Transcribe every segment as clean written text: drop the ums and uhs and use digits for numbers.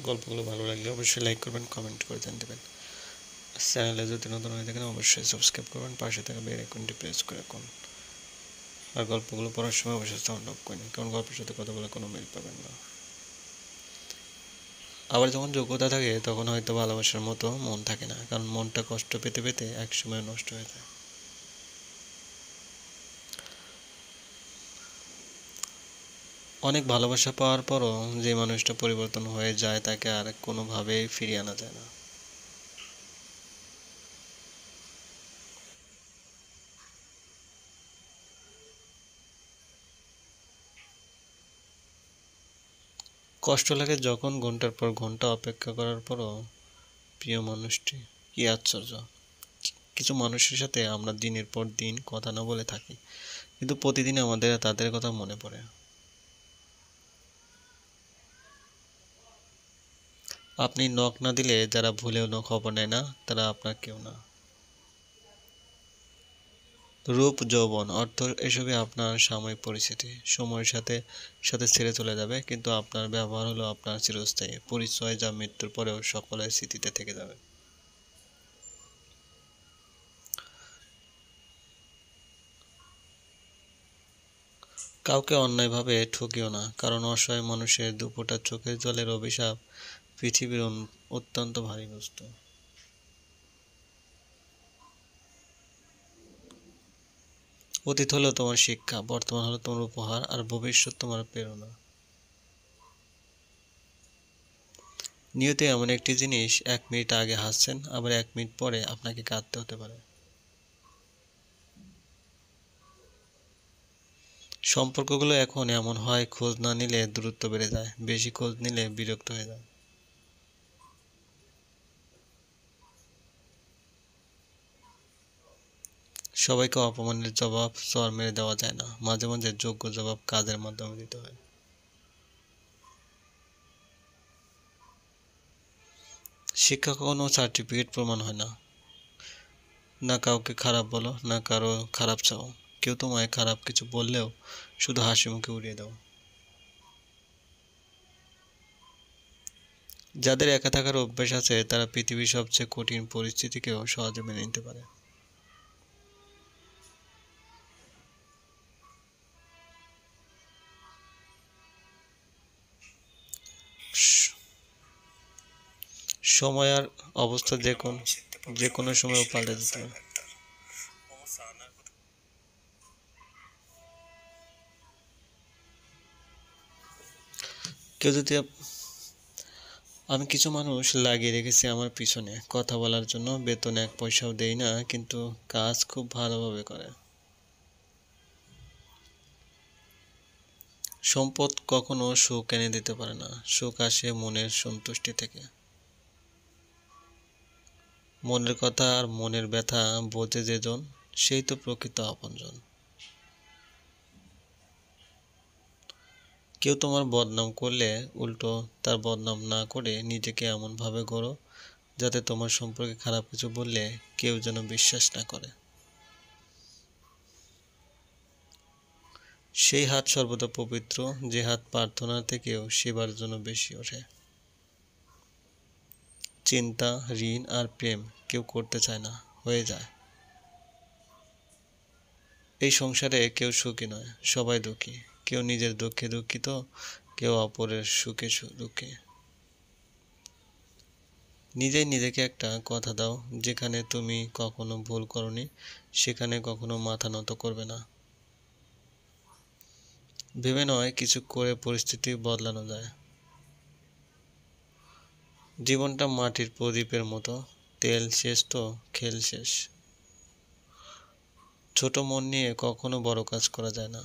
গল্পগুলো ভালো লাগলে অবশ্যই লাইক করবেন, কমেন্ট করে দেবেন। চ্যানেলে যদি নতুন হয়ে থাকেন অবশ্যই সাবস্ক্রাইব করবেন, পাশে থাকা বেল আইকনটি প্রেস করে রাখুন। আর গল্পগুলো পড়ার সময় অবশ্যই সাউন্ড অফ করেন, কারণ গল্পের সাথে কথা বলে কোনো মিল পাবেন না। আবার যখন যোগ্যতা থাকে তখন হয়তো ভালোবাসার মতো মন থাকে না, কারণ মনটা কষ্ট পেতে পেতে একসময় নষ্ট হয়ে যায়। অনেক ভালোবাসা পাওয়ার পরও যে মানুষটা পরিবর্তন হয়ে যায় তাকে আর কোনোভাবেই ফিরিয়ে আনা যায় না। কষ্ট লাগে যখন ঘন্টার পর ঘন্টা অপেক্ষা করার পরও প্রিয় মানুষটি, কি আশ্চর্য! কিছু মানুষের সাথে আমরা দিনের পর দিন কথা না বলে থাকি, কিন্তু প্রতিদিন আমাদের তাদের কথা মনে পড়ে। আপনি নখ না দিলে যারা ভুলেও খবর নেয় না তারা আপনার কেউ না। রূপ, যৌবন, অর্থ এসবই আপনার সাময়িক পরিস্থিতি, সময়ের সাথে সাথে ছেড়ে চলে যাবে, কিন্তু আপনার ব্যবহার হলো আপনার চিরস্থায়ী পরিচয়, যা মৃত্যুর পরেও সকলের স্মৃতিতে থেকে যাবে। কাউকে অন্যায়ভাবে ঠকিও না, কারণ অসহায় মানুষের দুফোঁটা চোখের জলের অভিশাপ পৃথিবীর অত্যন্ত ভারী বস্তু। অতীত হলো তোমার শিক্ষা, বর্তমান হলো তোমার উপহার, আর ভবিষ্যৎ তোমার প্রেরণা। নিয়তি এমন একটি জিনিস, 1 মিনিট আগে হাসছেন, আবার 1 মিনিট পরে আপনাকে কাঁদতে হতে পারে। সম্পর্কগুলো এখন এমন হয়, খোঁজ না নিলে দূরত্ব বেড়ে যায়, বেশি খোঁজ নিলে বিরক্ত হয়ে যায়। সবাইকে অপমানের জবাব চর মেরে দেওয়া যায় না, মাঝে মাঝে যোগ্য জবাব কাজের মাধ্যমে দিতে হয়। শিক্ষা কখনো সার্টিফিকেট প্রমাণ হয় না। না কাউকে খারাপ বলো, না কারো খারাপ চাও। কেউ তোমায় খারাপ কিছু বললেও শুধু হাসি মুখে উড়িয়ে দাও। যাদের একা থাকার অভ্যাস আছে তারা পৃথিবীর সবচেয়ে কঠিন পরিস্থিতিকেও সহজে মেনে নিতে পারে। স- সময় আর অবস্থা যে কোনো সময় পাল্টে যেতে পারে। কেউ যদি আমি কিছু মানুষ লাগিয়ে রেখেছি আমার পিছনে কথা বলার জন্য, বেতন 1 পয়সাও দেই না, কিন্তু কাজ খুব ভালোভাবে করে। সম্পদ কখনো সুখ এনে দিতে পারে না, সুখ আসে মনের সন্তুষ্টি থেকে। মনের কথা আর মনের ব্যথা বোঝে যেজন, সেই তো প্রকৃত আপনজন। কেউ তোমার বদনাম করলে উল্টো তার বদনাম না করে নিজেকে এমনভাবে গড়ো যাতে তোমার সম্পর্কে খারাপ কিছু বললে কেউ যেন বিশ্বাস না করে। সেই হাত সর্বদা পবিত্র, যে হাত প্রার্থনার থেকেও সেবার জন্য বেশি ওঠে। চিন্তা, ঋণ আর প্রেম কেউ করতে চায় না, হয়ে যায়। এই সংসারে কেউ সুখী নয়, সবাই দুঃখী। কেউ নিজের দুঃখে দুঃখিত, কেউ অপরের সুখে দুঃখী। নিজেই নিজেকে একটা কথা দাও, যেখানে তুমি কখনো ভুল করনি সেখানে কখনো মাথা নত করবে না। ভেবে নয়, কিছু করে পরিস্থিতি বদলানো যায়। জীবনটা মাটির প্রদীপের মতো, তেল শেষ তো খেল শেষ। ছোট মন নিয়ে কখনো বড় কাজ করা যায় না।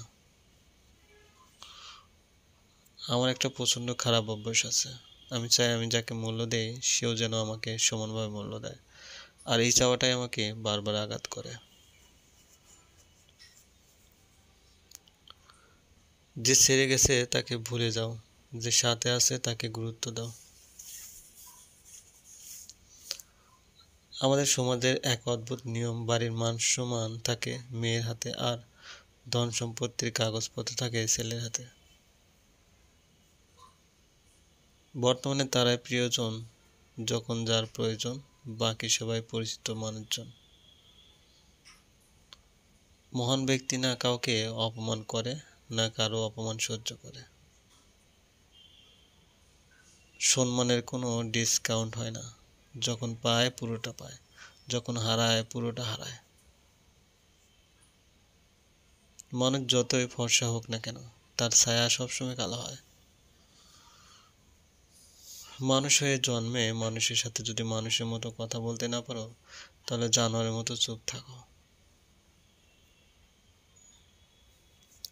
আমার একটা প্রচণ্ড খারাপ অভ্যাস আছে, আমি চাই আমি যাকে মূল্য দেই সেও যেন আমাকে সমানভাবে মূল্য দেয়, আর এই চাওয়াটাই আমাকে বারবার আঘাত করে। যে ছেড়ে গেছে তাকে ভুলে যাও, যে সাথে আছে তাকে গুরুত্ব দাও। আমাদের সমাজের এক অদ্ভুত নিয়ম, বাড়ির মান সম্মান থাকে মেয়ের হাতে, আর ধন সম্পত্তির কাগজপত্র থাকে ছেলের হাতে। বর্তমানে তারাই প্রিয়জন, যখন যার প্রয়োজন, বাকি সবাই পরিচিত মানুষজন। মহান ব্যক্তি না কাউকে অপমান করে, না কারো অপমান সহ্য করে। সম্মানের কোনো ডিসকাউন্ট হয় না, যখন পায় পুরোটা পায়, যখন হারায় পুরোটা হারায়। মানুষ যতই ফর্সা হোক না কেন, তার ছায়া সবসময় কালো হয়। মানুষ হয়ে জন্মে মানুষের সাথে যদি মানুষের মতো কথা বলতে না পারো, তাহলে জানোয়ারের মতো চুপ থাকো।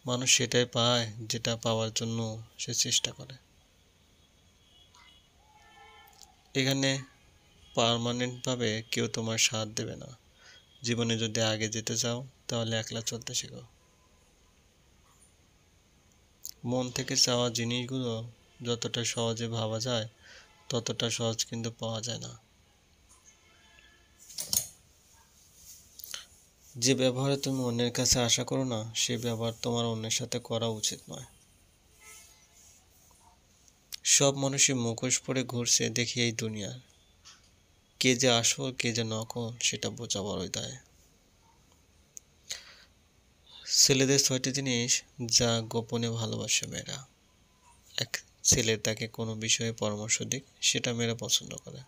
মানুষ সেটাই পায় যেটা পাওয়ার জন্য সে চেষ্টা করে। এখানে পার্মানেন্টভাবে কেউ তোমার সাথ দেবে না। জীবনে যদি আগে যেতে চাও, তাহলে একলা চলতে শেখো। মন থেকে চাওয়া জিনিসগুলো যতটা সহজে ভাবা যায়, ততটা সহজ কিন্তু পাওয়া যায় না। যে ব্যবহারে তুমি অন্যের কাছে আশা করো না, সে ব্যবহার তোমার অন্যের সাথে করা উচিত নয়। সব মানুষই মুখোশ পরে ঘুরছে দেখি এই দুনিয়ার। কে যে আসল কে যে নকল সেটা বোঝা বড়ই দায়। ছেলেদের 6টি জিনিস যা গোপনে ভালোবাসে মেয়েরা। 1, ছেলে তাকে কোনো বিষয়ে পরামর্শ দিক, সেটা মেয়েরা পছন্দ করে।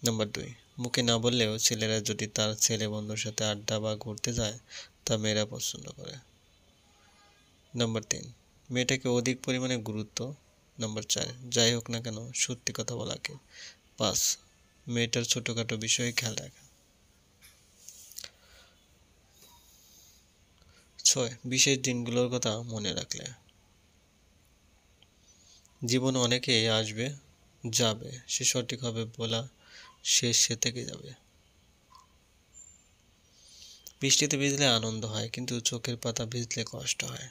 নাম্বার 2, মুখে না বললেও ছেলেরা যদি তার ছেলে বন্ধুর সাথে আড্ডা বা ঘুরতে যায়, তা মেয়েরা পছন্দ করে। নাম্বার 3, মেয়েটাকে অধিক পরিমাণে গুরুত্ব। নাম্বার 4, যাই হোক না কেন সত্যি কথা বলাকে। 5, মেয়েটার ছোটোখাটো বিষয়ে খেয়াল রাখা। 6, বিশেষ দিনগুলোর কথা মনে রাখলে। জীবনে অনেকেই আসবে যাবে, সে সঠিক হবে বলা সে থেকে যাবে। বৃষ্টিতে ভিজলে আনন্দ হয়, কিন্তু চোখের পাতা ভিজলে কষ্ট হয়।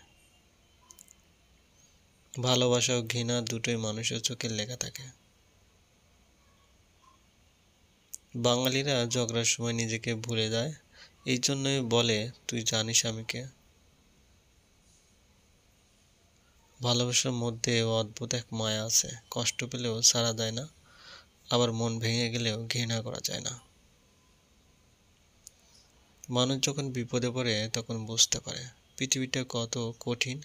ভালোবাসা ও ঘৃণা দুটোই মানুষের চোখে লেখা থাকে। বাঙালিরা ঝগড়ার সময় নিজেকে ভুলে যায়, এই জন্যই বলে তুই জানিস আমি কে। ভালোবাসার মধ্যে অদ্ভুত এক মায়া আছে, কষ্ট পেলেও ছাড়া যায় না, আবার মন ভেঙে গেলেও ঘৃণা করা যায় না। মানুষ যখন বিপদে পড়ে তখন বুঝতে পারে পৃথিবীটা কত কঠিন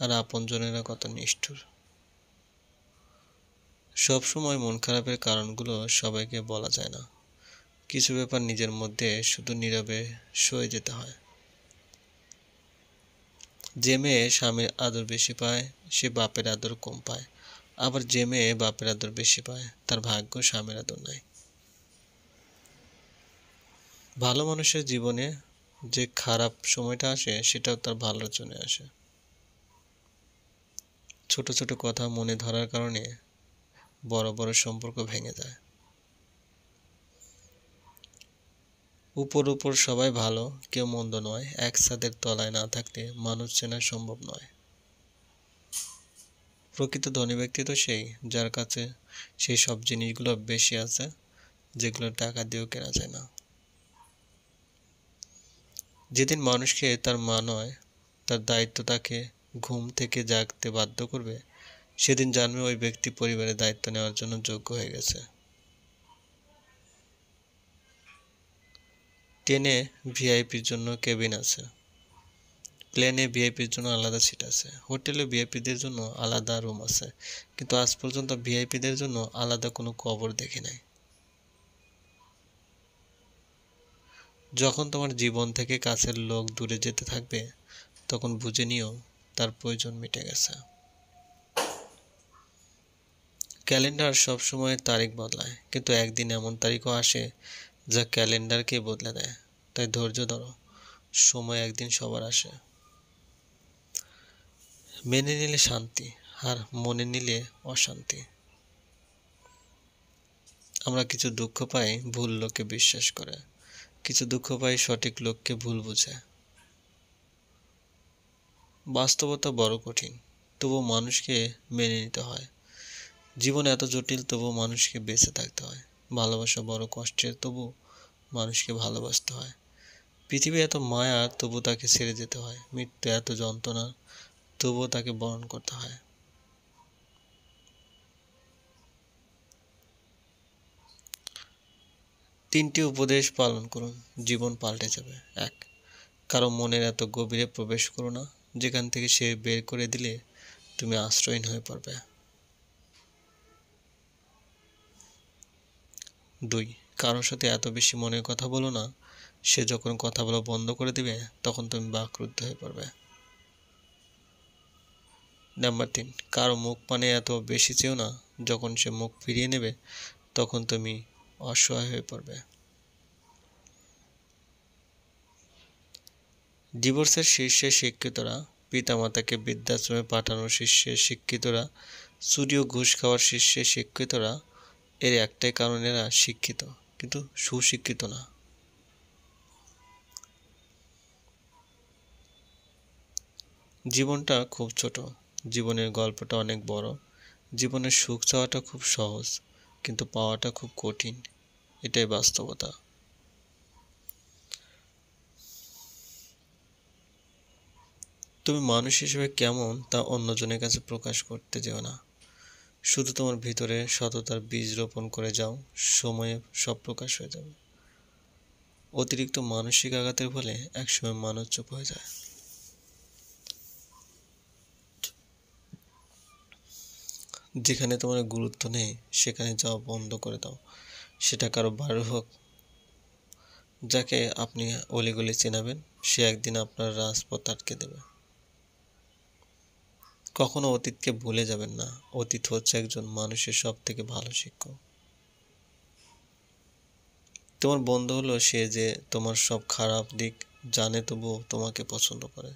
আর আপনজনেরা কত নিষ্ঠুর। সবসময় মন খারাপের কারণগুলো সবাইকে বলা যায় না। কিছু ব্যাপার নিজের মধ্যে শুধু নীরবে সয়ে যেতে হয়। যে মেয়ে স্বামীর আদর বেশি পায়, সে বাপের আদর কম পায়। আবার যে মেয়ে বাপের আদর বেশি পায়, তার ভাগ্য স্বামীর আদর নাই। ভালো মানুষের জীবনে যে খারাপ সময়টা আসে, সেটাও তার ভালোর জন্য আসে। ছোট ছোট কথা মনে ধরার কারণে বড় বড় সম্পর্ক ভেঙে যায়। উপর উপর সবাই ভালো, কেউ মন্দ নয়। এক ছাদের তলায় না থাকলে মানুষ চেনা সম্ভব নয়। প্রকৃত ধনী ব্যক্তি তো সেই, যার কাছে সেই সব জিনিসগুলো বেশি আছে, যেগুলো টাকা দিয়েও কেনা যায় না। যেদিন মানুষকে তার মা নয়, তার দায়িত্ব তাকে ঘুম থেকে জাগতে বাধ্য করবে, সেদিন জানবে ওই ব্যক্তি পরিবারের দায়িত্ব নেওয়ার জন্য যোগ্য হয়ে গেছে। ট্রেনে ভিআইপির জন্য কেবিন আছে, প্লেনে ভিআইপির জন্য আলাদা সিট আছে, হোটেলে ভিআইপিদের জন্য আলাদা রুম আছে, কিন্তু আজ পর্যন্ত ভিআইপিদের জন্য আলাদা কোনো কবর দেখি নাই। যখন তোমার জীবন থেকে কাছের লোক দূরে যেতে থাকবে, তখন বুঝে নিও তার প্রয়োজন মিটে গেছে। ক্যালেন্ডার সবসময় তারিখ বদলায়, কিন্তু একদিন এমন তারিখও আসে যা ক্যালেন্ডারকে বদলে দেয়। তাই ধৈর্য ধরো, সময় একদিন সবার আসে। মেনে নিলে শান্তি, আর মনে নিলে অশান্তি। আমরা কিছু দুঃখ পাই ভুল লোককে বিশ্বাস করে, কিছু দুঃখ পাই সঠিক লোককে ভুল বুঝে। বাস্তবতা বড় কঠিন, তবু মানুষকে মেনে নিতে হয়। জীবন এত জটিল, তবু মানুষকে বেঁচে থাকতে হয়। ভালোবাসা বড় কষ্টের, তবু মানুষকে ভালোবাসতে হয়। পৃথিবী এত মায়া, তবু তাকে ছেড়ে যেতে হয়। মৃত্যু এত যন্ত্রণা, তবুও তাকে বরণ করতে হয়। 3টি উপদেশ পালন করুন, জীবন পাল্টে যাবে। 1. কারো মনের এত গভীরে প্রবেশ করো না যেখান থেকে সে বের করে দিলে তুমি আশ্রয়হীন হয়ে পড়বে। 2. কারোর সাথে এত বেশি মনের কথা বলো না, সে যখন কথা বলা বন্ধ করে দিবে তখন তুমি বাকরুদ্ধ হয়ে পড়বে। নাম্বার 3. কারো মুখ পানে এত বেশি চেও না, যখন সে মুখ ফিরিয়ে নেবে তখন তুমি অসহায় হয়ে পড়বে। ডিভোর্সের শীর্ষে শিক্ষিতরা, পিতামাতাকে বৃদ্ধাশ্রমে পাঠানোর শীর্ষে শিক্ষিতরা, চুরি ও ঘুষ খাওয়ার শীর্ষে শিক্ষিতরা, এর একটাই কারণ এরা শিক্ষিত কিন্তু সুশিক্ষিত না। জীবনটা খুব ছোট, জীবনের গল্পটা অনেক বড়। জীবনের সুখ চাওয়াটা খুব সহজ কিন্তু পাওয়াটা খুব কঠিন, এটাই বাস্তবতা। তুমি মানুষ হিসেবে কেমন তা অন্যজনের কাছে প্রকাশ করতে যেও না। শুধু তোমার ভিতরে সততার বীজ রোপণ করে যাও, সময়ে সব প্রকাশ হয়ে যাবে। অতিরিক্ত মানসিক আঘাতের ফলে একসময় মানুষ চুপ হয়ে যায়। যেখানে তোমার গুরুত্ব নেই সেখানে যাওয়া বন্ধ করে দাও, সেটা কারো বাড়ি হোক। যাকে আপনি অলিগলি চেনাবেন সে একদিন আপনার রাজপথ আটকে দেবে। কখনো অতীতকে ভুলে যাবেন না, অতীত হচ্ছে একজন মানুষের সব থেকে ভালো শিক্ষক। তোমার বন্ধু হলো সে যে তোমার সব খারাপ দিক জানে তবুও তোমাকে পছন্দ করে।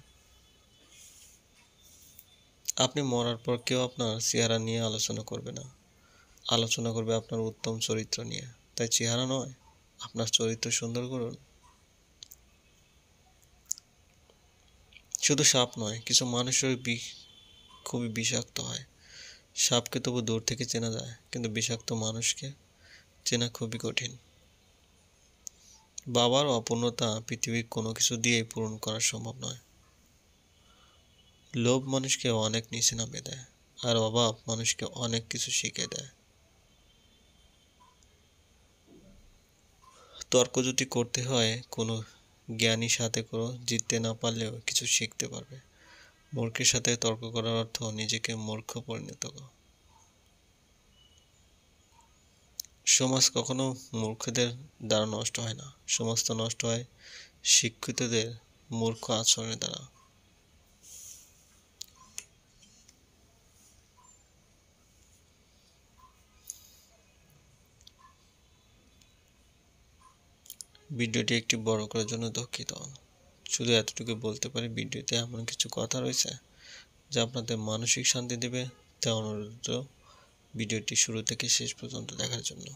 আপনি মরার পর কেউ আপনার চেহারা নিয়ে আলোচনা করবে না, আলোচনা করবে আপনার উত্তম চরিত্র নিয়ে। তাই চেহারা নয়, আপনার চরিত্র সুন্দর করুন। শুধু সাপ নয়, কিছু মানুষের খুবই বিষাক্ত হয়। সাপকে তবু দূর থেকে চেনা যায় কিন্তু বিষাক্ত মানুষকে চেনা খুবই কঠিন। বাবার অপূর্ণতা পৃথিবীর কোনো কিছু দিয়েই পূরণ করা সম্ভব নয়। লোভ মানুষকে অনেক নিচে নামিয়ে দেয় আর অভাব মানুষকে অনেক কিছু শিখিয়ে দেয়। তর্ক যদি করতে হয় কোনো জ্ঞানীর সাথে করো, জিততে না পারলেও কিছু শিখতে পারবে। মূর্খের সাথে তর্ক করার অর্থ নিজেকে মূর্খ পরিণত করা। সমাজ কখনো মূর্খদের দ্বারা নষ্ট হয় না, সমাজ তো নষ্ট হয় শিক্ষিতদের মূর্খ আচরণের দ্বারা। ভিডিওটি একটি বড় করার জন্য দুঃখিত। শুধু এতটুকু বলতে পারি, ভিডিওতে এমন কিছু কথা রয়েছে যা আপনাদের মানসিক শান্তি দেবে। তাই অনুরোধ ভিডিওটি শুরু থেকে শেষ পর্যন্ত দেখার জন্য।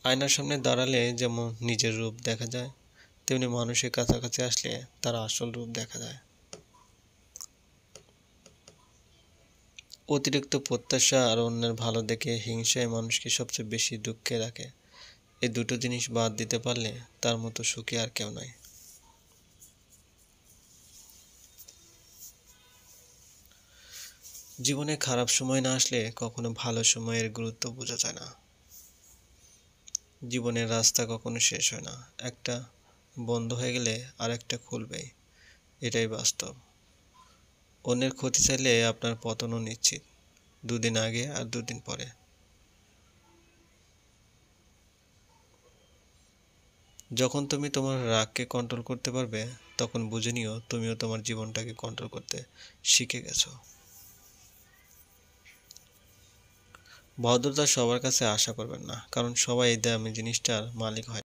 আয়নার সামনে দাঁড়ালে যেমন নিজের রূপ দেখা যায়, তেমনি মানুষের কাছাকাছি আসলে তার আসল রূপ দেখা যায়। অতিরিক্ত প্রত্যাশা আর অন্যের ভালো দেখে হিংসায় মানুষকে সবচেয়ে বেশি দুঃখে রাখে। এই দুটো জিনিস বাদ দিতে পারলে তার মতো সুখী আর কেউ নাই। জীবনে খারাপ সময় না আসলে কখনো ভালো সময়ের গুরুত্ব বোঝা যায় না। জীবনের রাস্তা কখনো শেষ হয় না, একটা বন্ধ হয়ে গেলে আরেকটা খুলবেই, এটাই বাস্তব। অন্যের ক্ষতি চাইলে আপনার পতনও নিশ্চিত, দুদিন আগে আর দুদিন পরে। যখন তুমি তোমার রাগকে কন্ট্রোল করতে পারবে তখন বুঝে নিও তুমিও তোমার জীবনটাকে কন্ট্রোল করতে শিখে গেছো। ভদ্রতা সবার কাছে আশা করবেন না, কারণ সবাই এই দামি জিনিসটার মালিক হয়।